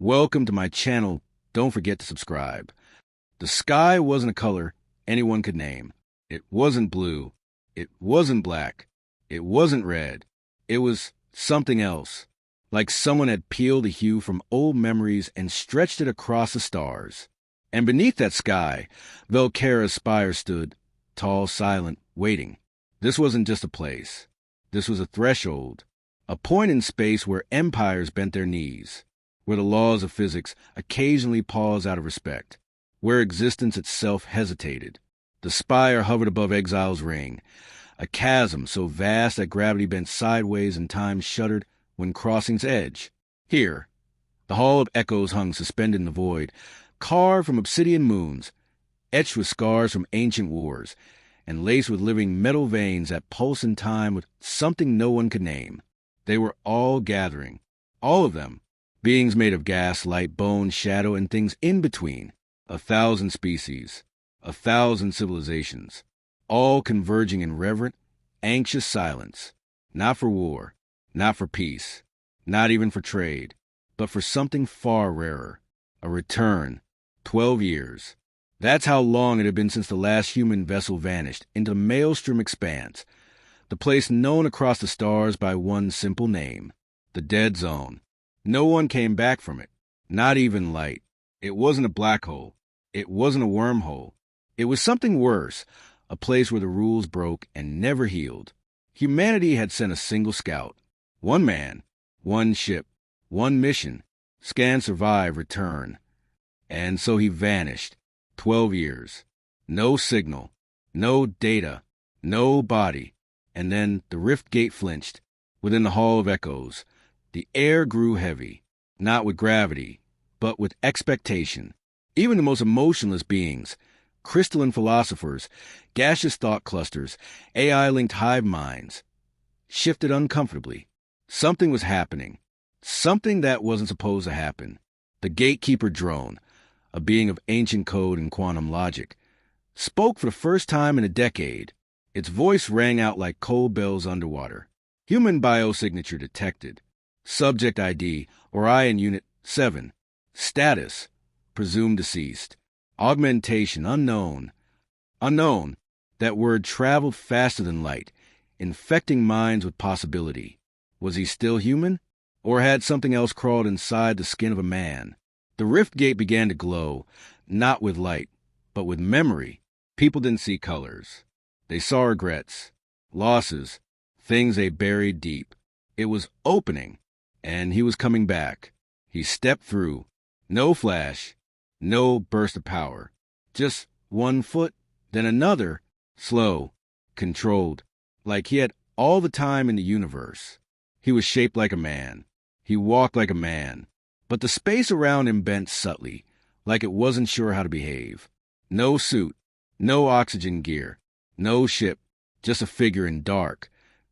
Welcome to my channel. Don't forget to subscribe. The sky wasn't a color anyone could name. It wasn't blue. It wasn't black. It wasn't red. It was something else, like someone had peeled a hue from old memories and stretched it across the stars. And beneath that sky, Velcara's spire stood, tall, silent, waiting. This wasn't just a place. This was a threshold, a point in space where empires bent their knees, where the laws of physics occasionally paused out of respect, where existence itself hesitated. The spire hovered above Exile's ring, a chasm so vast that gravity bent sideways and time shuddered when crossing's edge. Here, the Hall of Echoes hung suspended in the void, carved from obsidian moons, etched with scars from ancient wars, and laced with living metal veins that pulse in time with something no one could name. They were all gathering, all of them, beings made of gas, light, bone, shadow, and things in between, 1,000 species, 1,000 civilizations, all converging in reverent, anxious silence, not for war, not for peace, not even for trade, but for something far rarer, a return, 12 years. That's how long it had been since the last human vessel vanished into the maelstrom expanse, the place known across the stars by one simple name, the Dead Zone. No one came back from it, not even light. It wasn't a black hole. It wasn't a wormhole. It was something worse, a place where the rules broke and never healed. Humanity had sent a single scout. One man, one ship, one mission, scan, survive, return. And so he vanished. 12 years. No signal, no data, no body. And then the rift gate flinched. Within the Hall of Echoes, the air grew heavy, not with gravity, but with expectation. Even the most emotionless beings, crystalline philosophers, gaseous thought clusters, AI-linked hive minds, shifted uncomfortably. Something was happening. Something that wasn't supposed to happen. The gatekeeper drone, a being of ancient code and quantum logic, spoke for the first time in a decade. Its voice rang out like cold bells underwater. Human biosignature detected. Subject ID, Orion Unit 7. Status, presumed deceased. Augmentation, unknown. Unknown. That word traveled faster than light, infecting minds with possibility. Was he still human? Or had something else crawled inside the skin of a man? The rift gate began to glow, not with light, but with memory. People didn't see colors. They saw regrets, losses, things they buried deep. It was opening, and he was coming back. He stepped through. No flash, no burst of power. Just one foot, then another, slow, controlled, like he had all the time in the universe. He was shaped like a man. He walked like a man. But the space around him bent subtly, like it wasn't sure how to behave. No suit, no oxygen gear, no ship, just a figure in dark,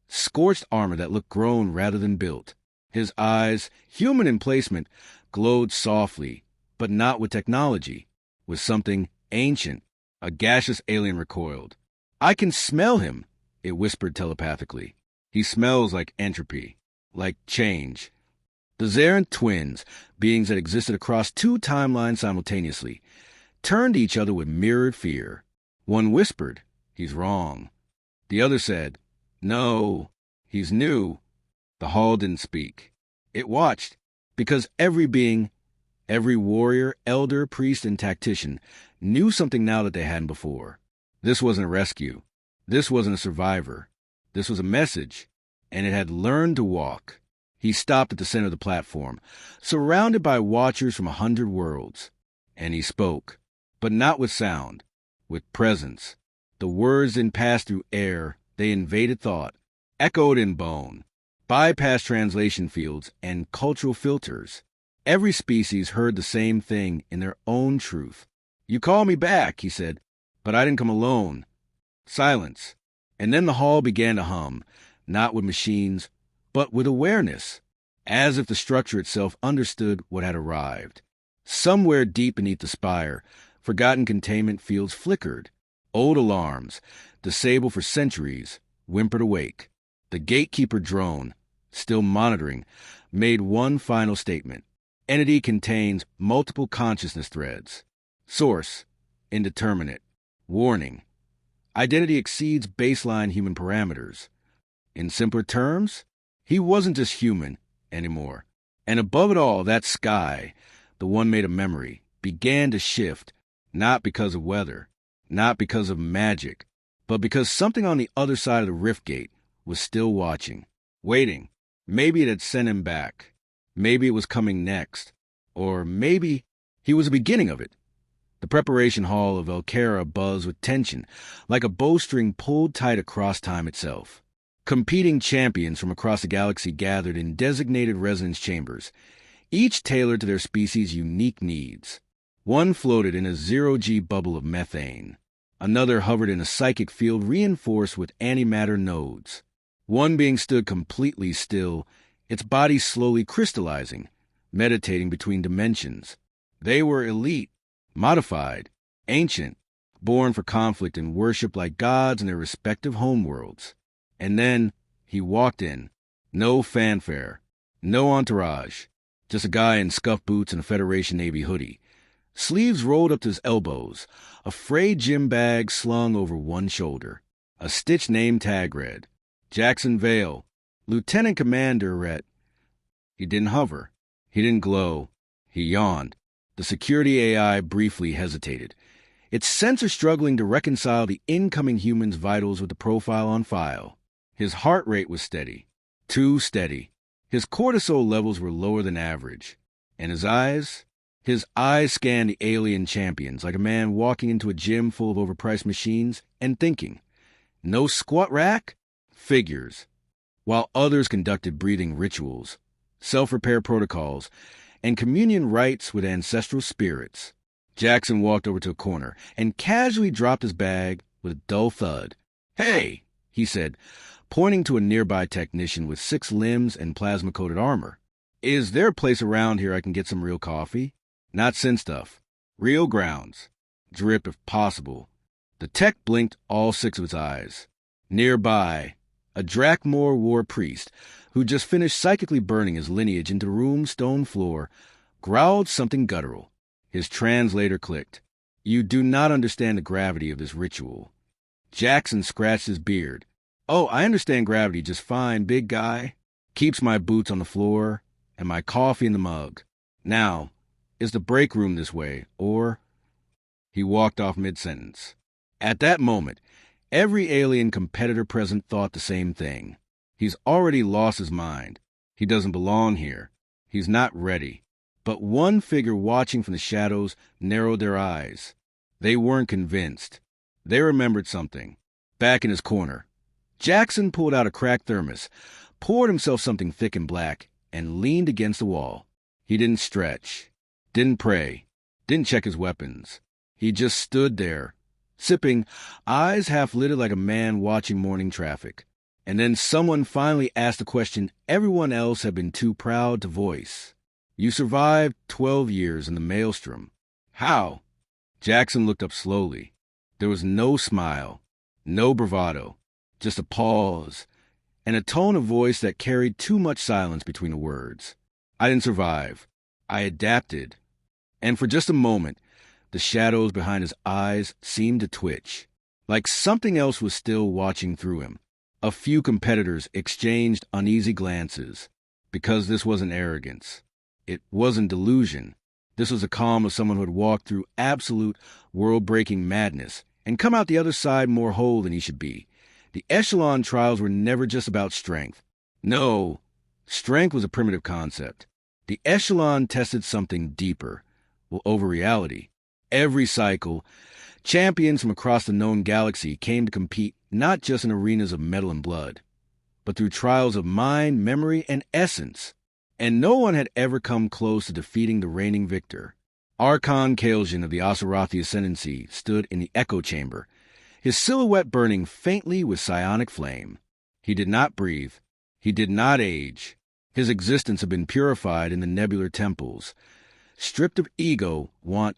scorched armor that looked grown rather than built. His eyes, human in placement, glowed softly, but not with technology, with something ancient. A gaseous alien recoiled. "I can smell him," it whispered telepathically. "He smells like entropy, like change." The Zarin twins, beings that existed across two timelines simultaneously, turned to each other with mirrored fear. One whispered, "He's wrong." The other said, "No, he's new." The hall didn't speak. It watched, because every being, every warrior, elder, priest, and tactician knew something now that they hadn't before. This wasn't a rescue. This wasn't a survivor. This was a message, and it had learned to walk. He stopped at the center of the platform, surrounded by watchers from 100 worlds. And he spoke, but not with sound, with presence. The words didn't pass through air, they invaded thought, echoed in bone, bypassed translation fields and cultural filters. Every species heard the same thing in their own truth. "You called me back," he said, "but I didn't come alone." Silence. And then the hall began to hum, not with machines, but with awareness, as if the structure itself understood what had arrived. Somewhere deep beneath the spire, forgotten containment fields flickered. Old alarms, disabled for centuries, whimpered awake. The gatekeeper drone, still monitoring, made one final statement. Entity contains multiple consciousness threads. Source, indeterminate. Warning, identity exceeds baseline human parameters. In simpler terms, he wasn't just human anymore. And above it all, that sky, the one made of memory, began to shift, not because of weather, not because of magic, but because something on the other side of the rift gate was still watching, waiting. Maybe it had sent him back. Maybe it was coming next. Or maybe he was the beginning of it. The preparation hall of Elkara buzzed with tension, like a bowstring pulled tight across time itself. Competing champions from across the galaxy gathered in designated resonance chambers, each tailored to their species' unique needs. One floated in a zero-G bubble of methane. Another hovered in a psychic field reinforced with antimatter nodes. One being stood completely still, its body slowly crystallizing, meditating between dimensions. They were elite, modified, ancient, born for conflict and worship like gods in their respective homeworlds. And then he walked in. No fanfare, no entourage, just a guy in scuffed boots and a Federation Navy hoodie. Sleeves rolled up to his elbows, a frayed gym bag slung over one shoulder. A stitched name tag read, Jackson Vale, Lieutenant Commander at... He didn't hover. He didn't glow. He yawned. The security AI briefly hesitated, its sensor struggling to reconcile the incoming human's vitals with the profile on file. His heart rate was steady. Too steady. His cortisol levels were lower than average. And his eyes? His eyes scanned the alien champions like a man walking into a gym full of overpriced machines and thinking, no squat rack? Figures. While others conducted breathing rituals, self-repair protocols, and communion rites with ancestral spirits. Jackson walked over to a corner and casually dropped his bag with a dull thud. Hey, he said, pointing to a nearby technician with 6 limbs and plasma-coated armor. Is there a place around here I can get some real coffee? Not sin stuff. Real grounds. Drip if possible. The tech blinked all 6 of its eyes. Nearby, a Drakmor war priest, who just finished psychically burning his lineage into the room's stone floor, growled something guttural. His translator clicked. You do not understand the gravity of this ritual. Jackson scratched his beard. Oh, I understand gravity just fine, big guy. Keeps my boots on the floor and my coffee in the mug. Now, is the break room this way, or... He walked off mid-sentence. At that moment, every alien competitor present thought the same thing. He's already lost his mind. He doesn't belong here. He's not ready. But one figure watching from the shadows narrowed their eyes. They weren't convinced. They remembered something. Back in his corner, Jackson pulled out a cracked thermos, poured himself something thick and black, and leaned against the wall. He didn't stretch, didn't pray, didn't check his weapons. He just stood there, sipping, eyes half-lidded like a man watching morning traffic. And then someone finally asked a question everyone else had been too proud to voice. You survived 12 years in the maelstrom. How? Jackson looked up slowly. There was no smile, no bravado, just a pause, and a tone of voice that carried too much silence between the words. I didn't survive. I adapted. And for just a moment, the shadows behind his eyes seemed to twitch, like something else was still watching through him. A few competitors exchanged uneasy glances, because this wasn't arrogance. It wasn't delusion. This was the calm of someone who had walked through absolute, world-breaking madness and come out the other side more whole than he should be. The echelon trials were never just about strength. No, strength was a primitive concept. The echelon tested something deeper, over reality. Every cycle, champions from across the known galaxy came to compete not just in arenas of metal and blood, but through trials of mind, memory, and essence. And no one had ever come close to defeating the reigning victor. Archon Kael'jin of the Asarothi Ascendancy stood in the echo chamber, his silhouette burning faintly with psionic flame. He did not breathe. He did not age. His existence had been purified in the nebular temples, stripped of ego, want,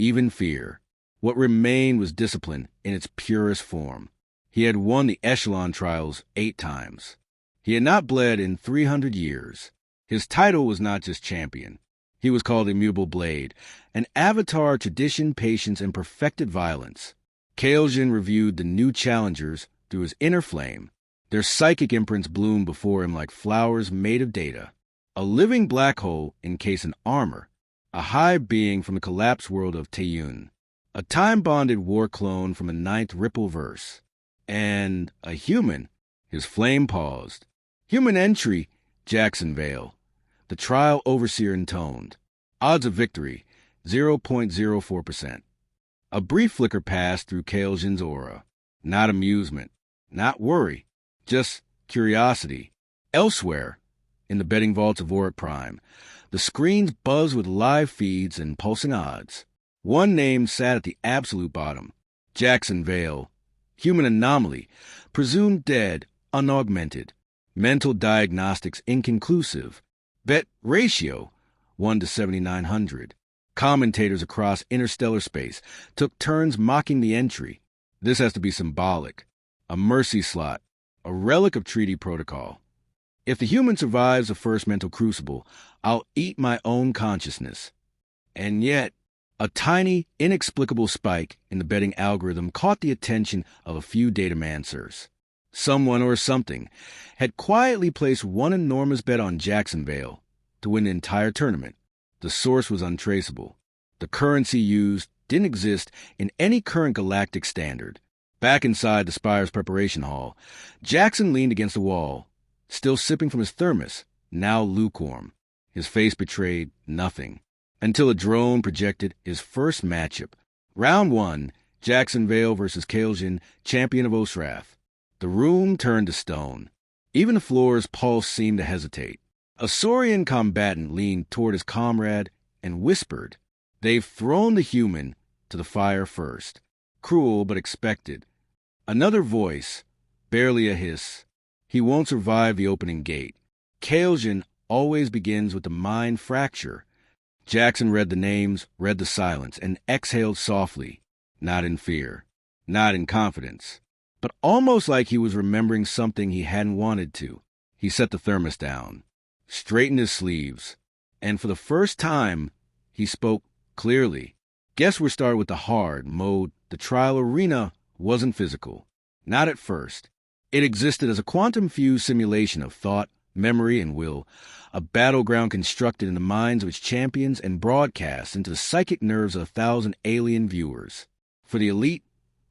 even fear. What remained was discipline in its purest form. He had won the echelon trials 8 times. He had not bled in 300 years. His title was not just champion. He was called Immutable Blade, an avatar of tradition, patience, and perfected violence. Kael'jin reviewed the new challengers through his inner flame. Their psychic imprints bloomed before him like flowers made of data. A living black hole encased in armor, a hive being from the collapsed world of Taeyun, a time-bonded war clone from a ninth Ripple verse, and a human. His flame paused. Human entry, Jackson Vale. The trial overseer intoned. Odds of victory, 0.04%. A brief flicker passed through Kael'jin's aura. Not amusement, not worry, just curiosity. Elsewhere, in the betting vaults of Auric Prime, the screens buzzed with live feeds and pulsing odds. One name sat at the absolute bottom. Jackson Vale. Human anomaly. Presumed dead, unaugmented. Mental diagnostics inconclusive. Bet ratio, 1 to 7,900. Commentators across interstellar space took turns mocking the entry. This has to be symbolic. A mercy slot. A relic of treaty protocol. If the human survives the first mental crucible, I'll eat my own consciousness. And yet, a tiny, inexplicable spike in the betting algorithm caught the attention of a few datamancers. Someone or something had quietly placed one enormous bet on Jackson Vale to win the entire tournament. The source was untraceable. The currency used didn't exist in any current galactic standard. Back inside the Spire's preparation hall, Jackson leaned against the wall, still sipping from his thermos, now lukewarm. His face betrayed nothing, until a drone projected his first matchup. Round 1, Jackson Vale versus Kael'jin, champion of Osrath. The room turned to stone. Even the floor's pulse seemed to hesitate. A Saurian combatant leaned toward his comrade and whispered, "They've thrown the human to the fire first." Cruel but expected. Another voice, barely a hiss. "He won't survive the opening gate." Kael'jin always begins with the mind fracture. Jackson read the names, read the silence, and exhaled softly, not in fear, not in confidence, but almost like he was remembering something he hadn't wanted to. He set the thermos down, straightened his sleeves, and for the first time, he spoke clearly. "Guess we're starting with the hard mode. The trial arena wasn't physical. Not at first. It existed as a quantum-fused simulation of thought, memory, and will, a battleground constructed in the minds of its champions and broadcast into the psychic nerves of 1,000 alien viewers. For the elite,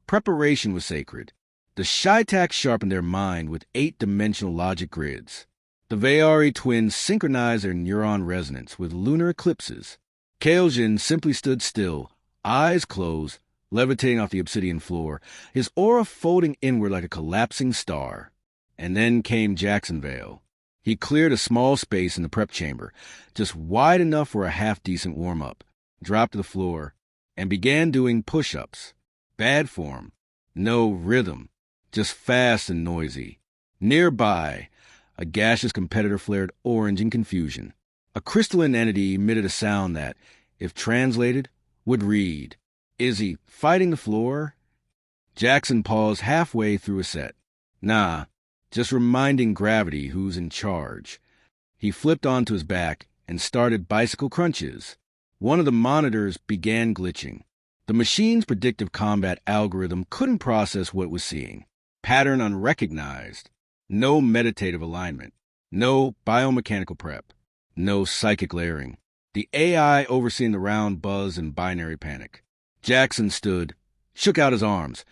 preparation was sacred. The Shitax sharpened their mind with 8-dimensional logic grids. The Veari twins synchronized their neuron resonance with lunar eclipses. Kael'jin simply stood still, eyes closed, levitating off the obsidian floor, his aura folding inward like a collapsing star. And then came Jackson Vale. He cleared a small space in the prep chamber, just wide enough for a half-decent warm-up, dropped to the floor, and began doing push-ups. Bad form. No rhythm. Just fast and noisy. Nearby, a gaseous competitor flared orange in confusion. A crystalline entity emitted a sound that, if translated, would read, "Is he fighting the floor?" Jackson paused halfway through a set. "Nah, just reminding gravity who's in charge." He flipped onto his back and started bicycle crunches. One of the monitors began glitching. The machine's predictive combat algorithm couldn't process what it was seeing. Pattern unrecognized. No meditative alignment. No biomechanical prep. No psychic layering. The AI overseeing the round buzzed in binary panic. Jackson stood, shook out his arms,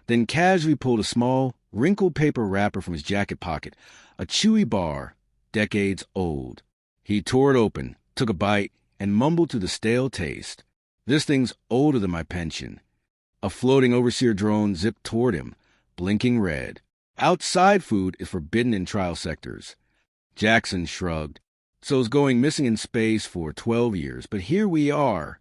then casually pulled a small, wrinkled paper wrapper from his jacket pocket, a chewy bar, decades old. He tore it open, took a bite, and mumbled to the stale taste. "This thing's older than my pension." A floating overseer drone zipped toward him, blinking red. Outside food is forbidden in trial sectors. Jackson shrugged. "So it's going missing in space for 12 years, but here we are."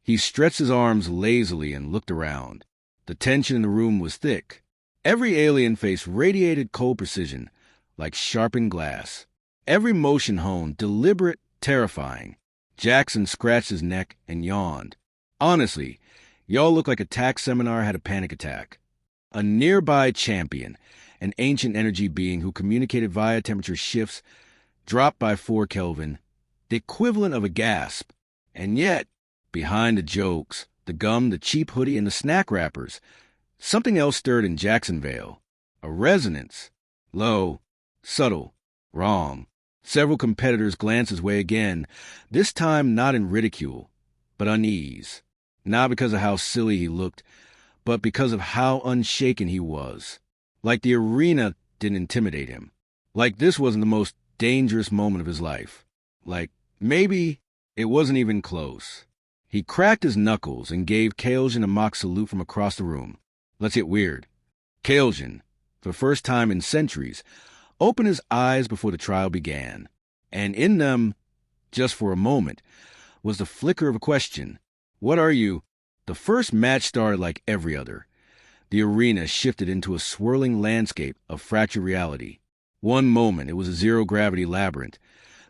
He stretched his arms lazily and looked around. The tension in the room was thick. Every alien face radiated cold precision, like sharpened glass. Every motion honed, deliberate, terrifying. Jackson scratched his neck and yawned. "Honestly, y'all look like a tax seminar had a panic attack." A nearby champion, an ancient energy being who communicated via temperature shifts, dropped by 4 Kelvin, the equivalent of a gasp. And yet, behind the jokes, the gum, the cheap hoodie, and the snack wrappers, something else stirred in Jacksonville. A resonance. Low, subtle, wrong. Several competitors glanced his way again, this time not in ridicule, but unease. Not because of how silly he looked, but because of how unshaken he was. Like the arena didn't intimidate him. Like this wasn't the most dangerous moment of his life. Like maybe it wasn't even close. He cracked his knuckles and gave Kael'jin a mock salute from across the room. Let's get weird. Kael'jin, for the first time in centuries, opened his eyes before the trial began. And in them, just for a moment, was the flicker of a question. What are you? The first match started like every other. The arena shifted into a swirling landscape of fractured reality. One moment it was a zero-gravity labyrinth,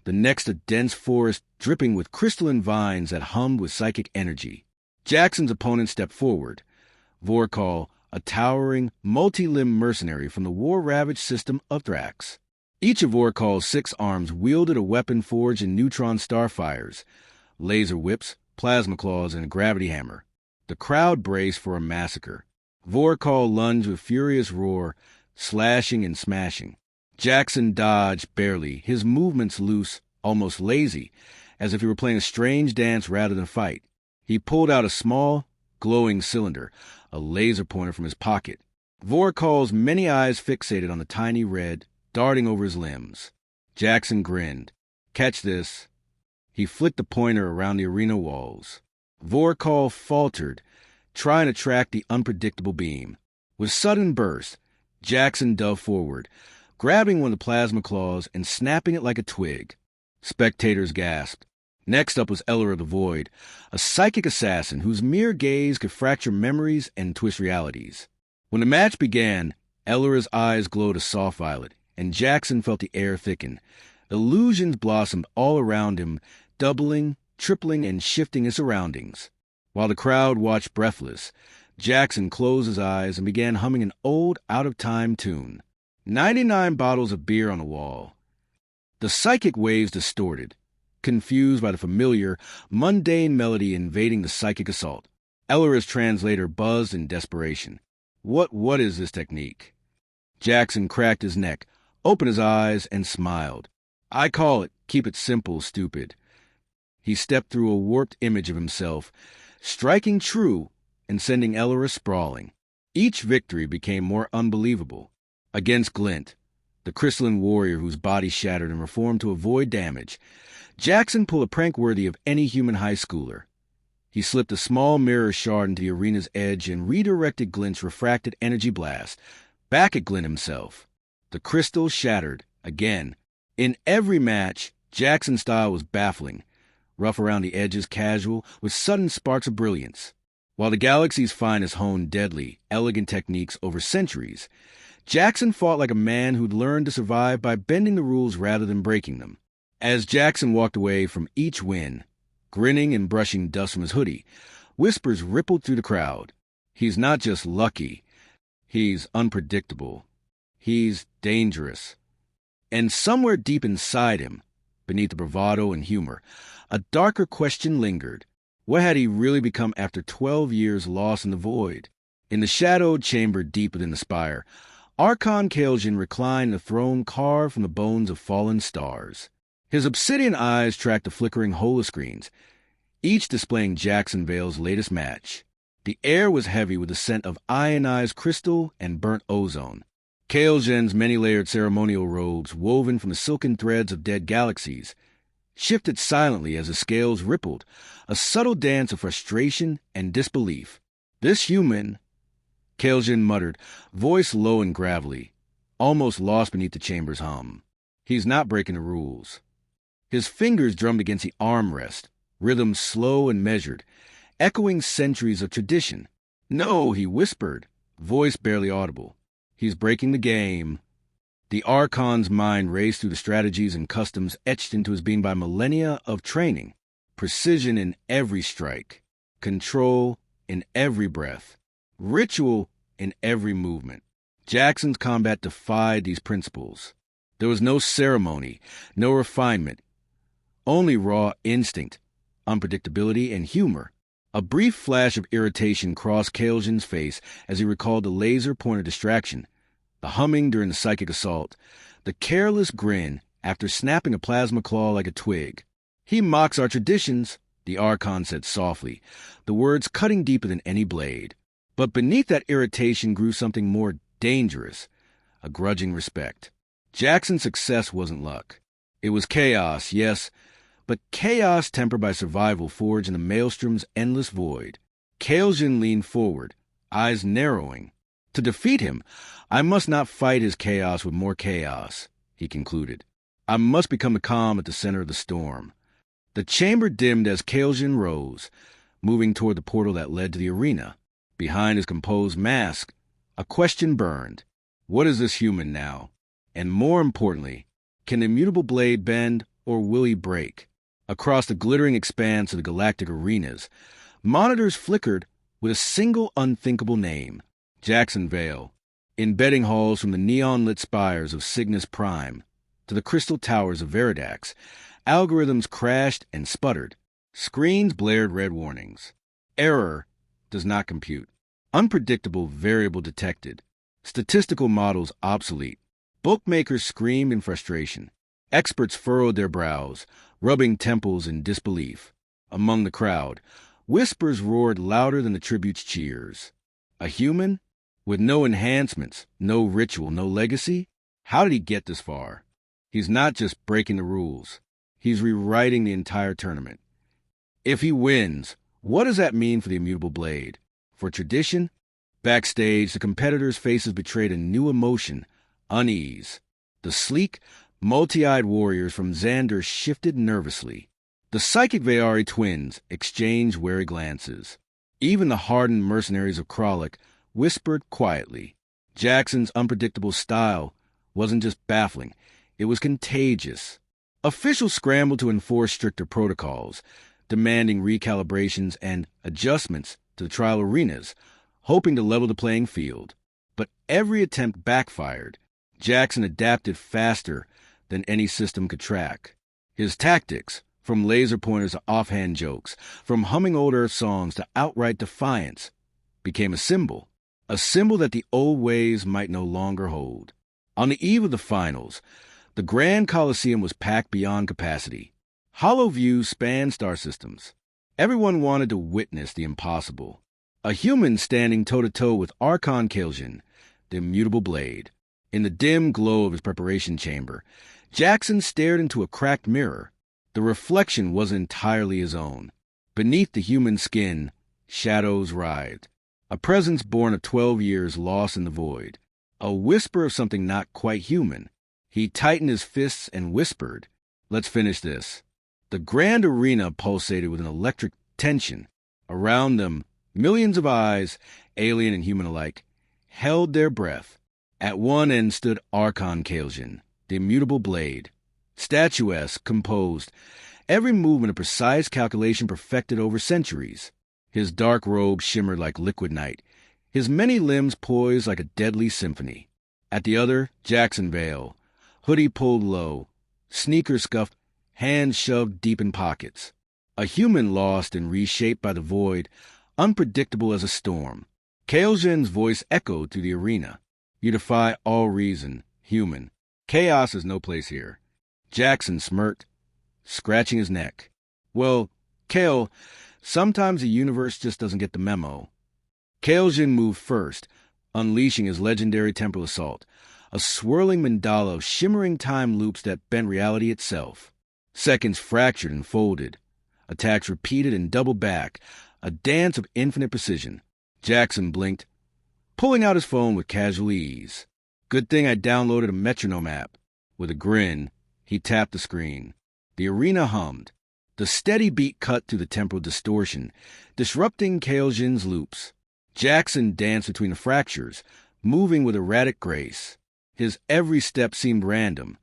the next a dense forest dripping with crystalline vines that hummed with psychic energy. Jackson's opponent stepped forward. Vorkal, a towering, multi-limbed mercenary from the war-ravaged system of Thrax. Each of Vorkal's 6 arms wielded a weapon forged in neutron starfires, laser whips, plasma claws, and a gravity hammer. The crowd braced for a massacre. Vorkal lunged with furious roar, slashing and smashing. Jackson dodged barely, his movements loose, almost lazy, as if he were playing a strange dance rather than fight. He pulled out a small, glowing cylinder, a laser pointer from his pocket. Vorkal's many eyes fixated on the tiny red, darting over his limbs. Jackson grinned. Catch this. He flicked the pointer around the arena walls. Vorkal faltered, trying to track the unpredictable beam. With sudden burst, Jackson dove forward, grabbing one of the plasma claws and snapping it like a twig. Spectators gasped. Next up was Eller of the Void, a psychic assassin whose mere gaze could fracture memories and twist realities. When the match began, Eller's eyes glowed a soft violet, and Jackson felt the air thicken. Illusions blossomed all around him, doubling, tripling, and shifting his surroundings. While the crowd watched breathless, Jackson closed his eyes and began humming an old, out-of-time tune. 99 bottles of beer on the wall. The psychic waves distorted, confused by the familiar, mundane melody invading the psychic assault. Eller's translator buzzed in desperation. What is this technique? Jackson cracked his neck, opened his eyes, and smiled. I call it, keep it simple, stupid. He stepped through a warped image of himself, striking true and sending Eller sprawling. Each victory became more unbelievable. Against Glint, the crystalline warrior whose body shattered and reformed to avoid damage, Jackson pulled a prank worthy of any human high schooler. He slipped a small mirror shard into the arena's edge and redirected Glint's refracted energy blast back at Glint himself. The crystal shattered, again. In every match, Jackson's style was baffling, rough around the edges, casual, with sudden sparks of brilliance. While the galaxy's finest honed deadly, elegant techniques over centuries, Jackson fought like a man who'd learned to survive by bending the rules rather than breaking them. As Jackson walked away from each win, grinning and brushing dust from his hoodie, whispers rippled through the crowd. He's not just lucky, he's unpredictable. He's dangerous. And somewhere deep inside him, beneath the bravado and humor, a darker question lingered. What had he really become after 12 years lost in the void? In the shadowed chamber deep within the spire, Archon Kael'jin reclined in a throne carved from the bones of fallen stars. His obsidian eyes tracked the flickering holoscreens, each displaying Jacksonville's latest match. The air was heavy with the scent of ionized crystal and burnt ozone. Kael'jin's many-layered ceremonial robes, woven from the silken threads of dead galaxies, shifted silently as the scales rippled, a subtle dance of frustration and disbelief. This human, Kael'jin muttered, voice low and gravelly, almost lost beneath the chamber's hum. He's not breaking the rules. His fingers drummed against the armrest, rhythm slow and measured, echoing centuries of tradition. No, he whispered, voice barely audible. He's breaking the game. The Archon's mind raced through the strategies and customs etched into his being by millennia of training. Precision in every strike. Control in every breath. Ritual in every movement. Jackson's combat defied these principles. There was no ceremony, no refinement, Only raw instinct, unpredictability, and humor. A brief flash of irritation crossed Kael'jan's face as he recalled the laser-pointed distraction, the humming during the psychic assault, the careless grin after snapping a plasma claw like a twig. "He mocks our traditions," the Archon said softly, the words cutting deeper than any blade. But beneath that irritation grew something more dangerous, a grudging respect. Jackson's success wasn't luck. It was chaos, yes, but chaos tempered by survival forged in the maelstrom's endless void. Kael'jan leaned forward, eyes narrowing. "To defeat him, I must not fight his chaos with more chaos," he concluded. "I must become the calm at the center of the storm." The chamber dimmed as Kael'jan rose, moving toward the portal that led to the arena. Behind his composed mask, a question burned. What is this human now? And more importantly, can the immutable blade bend, or will he break? Across the glittering expanse of the galactic arenas, monitors flickered with a single unthinkable name: Jackson Vale. In betting halls from the neon-lit spires of Cygnus Prime to the crystal towers of Veridax, algorithms crashed and sputtered. Screens blared red warnings. Error does not compute. Unpredictable variable detected. Statistical models obsolete. Bookmakers screamed in frustration. Experts furrowed their brows, rubbing temples in disbelief. Among the crowd, whispers roared louder than the tribute's cheers. A human? With no enhancements, no ritual, no legacy? How did he get this far? He's not just breaking the rules. He's rewriting the entire tournament. If he wins, what does that mean for the immutable blade? For tradition? Backstage, the competitors' faces betrayed a new emotion: unease. The sleek, multi-eyed warriors from Xander shifted nervously. The psychic Veari twins exchanged wary glances. Even the hardened mercenaries of Kralik whispered quietly. Jackson's unpredictable style wasn't just baffling, it was contagious. Officials scrambled to enforce stricter protocols, demanding recalibrations and adjustments to the trial arenas, hoping to level the playing field. But every attempt backfired. Jackson adapted faster than any system could track. His tactics, from laser pointers to offhand jokes, from humming old Earth songs to outright defiance, became a symbol that the old ways might no longer hold. On the eve of the finals, the Grand Coliseum was packed beyond capacity. Hollow views spanned star systems. Everyone wanted to witness the impossible. A human standing toe-to-toe with Archon Kael'jan, the immutable blade. In the dim glow of his preparation chamber, Jackson stared into a cracked mirror. The reflection wasn't entirely his own. Beneath the human skin, shadows writhed. A presence born of 12 years lost in the void. A whisper of something not quite human. He tightened his fists and whispered, "Let's finish this." The grand arena pulsated with an electric tension. Around them, millions of eyes, alien and human alike, held their breath. At one end stood Archon Kael'jan, the immutable blade. Statuesque, composed, every movement a precise calculation perfected over centuries. His dark robe shimmered like liquid night, his many limbs poised like a deadly symphony. At the other, Jackson Vale, hoodie pulled low, sneakers scuffed, hands shoved deep in pockets. A human lost and reshaped by the void, unpredictable as a storm. Kael'jan's voice echoed through the arena. "You defy all reason, human. Chaos is no place here." Jackson smirked, scratching his neck. "Well, Kael, sometimes the universe just doesn't get the memo." Kael'jan moved first, unleashing his legendary temporal assault, a swirling mandala of shimmering time loops that bent reality itself. Seconds fractured and folded, attacks repeated and doubled back, a dance of infinite precision. Jackson blinked, pulling out his phone with casual ease. "Good thing I downloaded a metronome app." With a grin, he tapped the screen. The arena hummed. The steady beat cut through the temporal distortion, disrupting Kael'jan's loops. Jackson danced between the fractures, moving with erratic grace. His every step seemed random,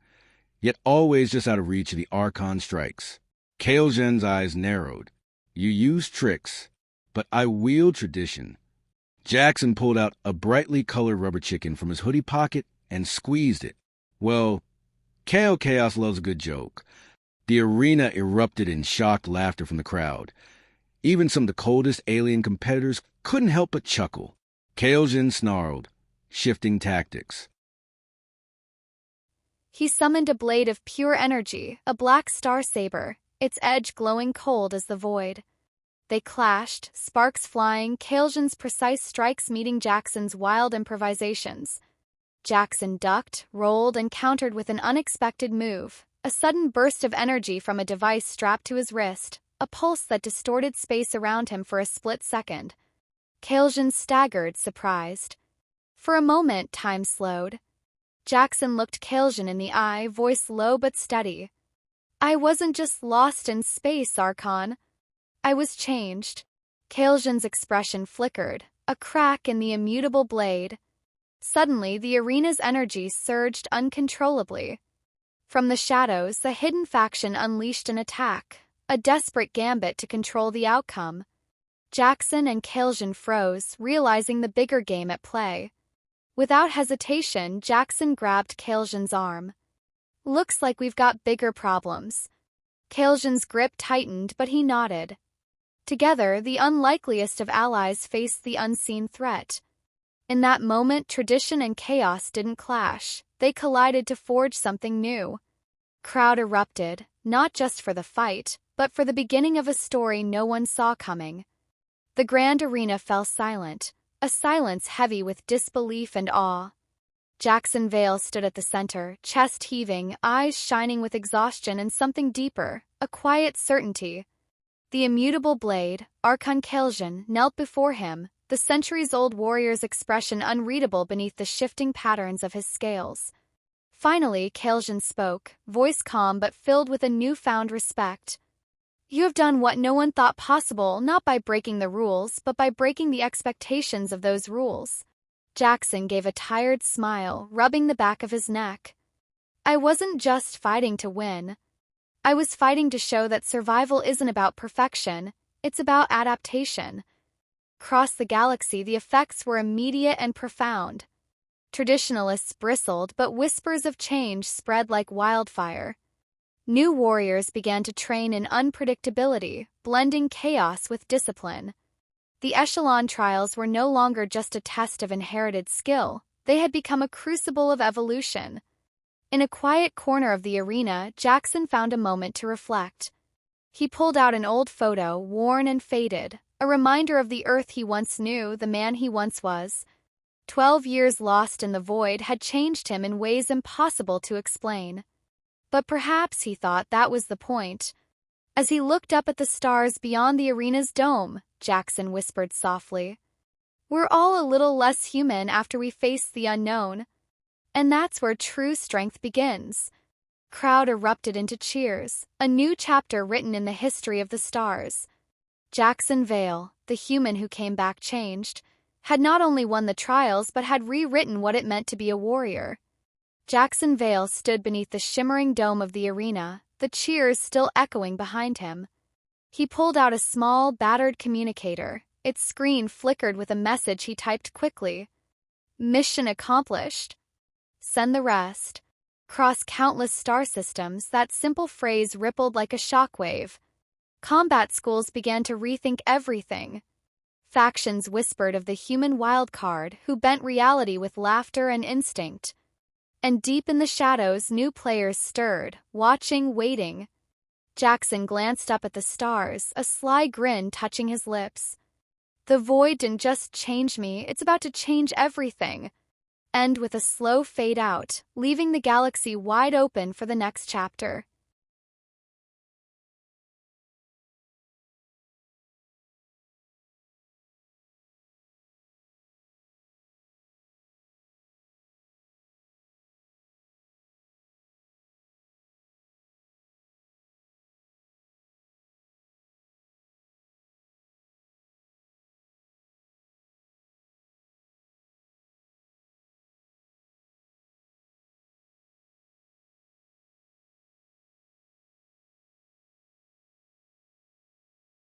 yet always just out of reach of the Archon strikes. Kael'jan's eyes narrowed. "You use tricks, but I wield tradition." Jackson pulled out a brightly colored rubber chicken from his hoodie pocket and squeezed it. "Well, Chaos loves a good joke. The arena erupted in shocked laughter from the crowd. Even some of the coldest alien competitors couldn't help but chuckle. Kael'jin snarled, shifting tactics. He summoned a blade of pure energy, a black star saber, its edge glowing cold as the void. They clashed, sparks flying, Kael'jin's precise strikes meeting Jackson's wild improvisations. Jackson ducked, rolled, and countered with an unexpected move, a sudden burst of energy from a device strapped to his wrist, a pulse that distorted space around him for a split second. Kael'jin staggered, surprised. For a moment, time slowed. Jackson looked Kael'jin in the eye, voice low but steady. "I wasn't just lost in space, Archon. I was changed." Kael'jin's expression flickered, a crack in the immutable blade. Suddenly, the arena's energy surged uncontrollably. From the shadows, the hidden faction unleashed an attack, a desperate gambit to control the outcome. Jackson and Kael'jin froze, realizing the bigger game at play. Without hesitation, Jackson grabbed Kael'jin's arm. "Looks like we've got bigger problems." Kael'jin's grip tightened, but he nodded. Together, the unlikeliest of allies faced the unseen threat. In that moment, tradition and chaos didn't clash. They collided to forge something new. Crowd erupted, not just for the fight, but for the beginning of a story no one saw coming. The grand arena fell silent, a silence heavy with disbelief and awe. Jackson Vale stood at the center, chest heaving, eyes shining with exhaustion and something deeper, a quiet certainty. The immutable blade, Archon Kael'jin, knelt before him, the centuries-old warrior's expression unreadable beneath the shifting patterns of his scales. Finally, Kael'jin spoke, voice calm but filled with a newfound respect. "You have done what no one thought possible, not by breaking the rules, but by breaking the expectations of those rules." Jackson gave a tired smile, rubbing the back of his neck. "I wasn't just fighting to win. I was fighting to show that survival isn't about perfection, it's about adaptation." Across the galaxy, the effects were immediate and profound. Traditionalists bristled, but whispers of change spread like wildfire. New warriors began to train in unpredictability, blending chaos with discipline. The echelon trials were no longer just a test of inherited skill, they had become a crucible of evolution. In a quiet corner of the arena, Jackson found a moment to reflect. He pulled out an old photo, worn and faded, a reminder of the Earth he once knew, the man he once was. 12 years lost in the void had changed him in ways impossible to explain. But perhaps, he thought, that was the point. As he looked up at the stars beyond the arena's dome, Jackson whispered softly, "We're all a little less human after we face the unknown. And that's where true strength begins." Crowd erupted into cheers, a new chapter written in the history of the stars. Jackson Vale, the human who came back changed, had not only won the trials but had rewritten what it meant to be a warrior. Jackson Vale stood beneath the shimmering dome of the arena, the cheers still echoing behind him. He pulled out a small, battered communicator. Its screen flickered with a message he typed quickly. "Mission accomplished. Send the rest." Across countless star systems, that simple phrase rippled like a shockwave. Combat schools began to rethink everything. Factions whispered of the human wildcard who bent reality with laughter and instinct. And deep in the shadows, new players stirred, watching, waiting. Jackson glanced up at the stars, a sly grin touching his lips. "The void didn't just change me, it's about to change everything." And with a slow fade out, leaving the galaxy wide open for the next chapter.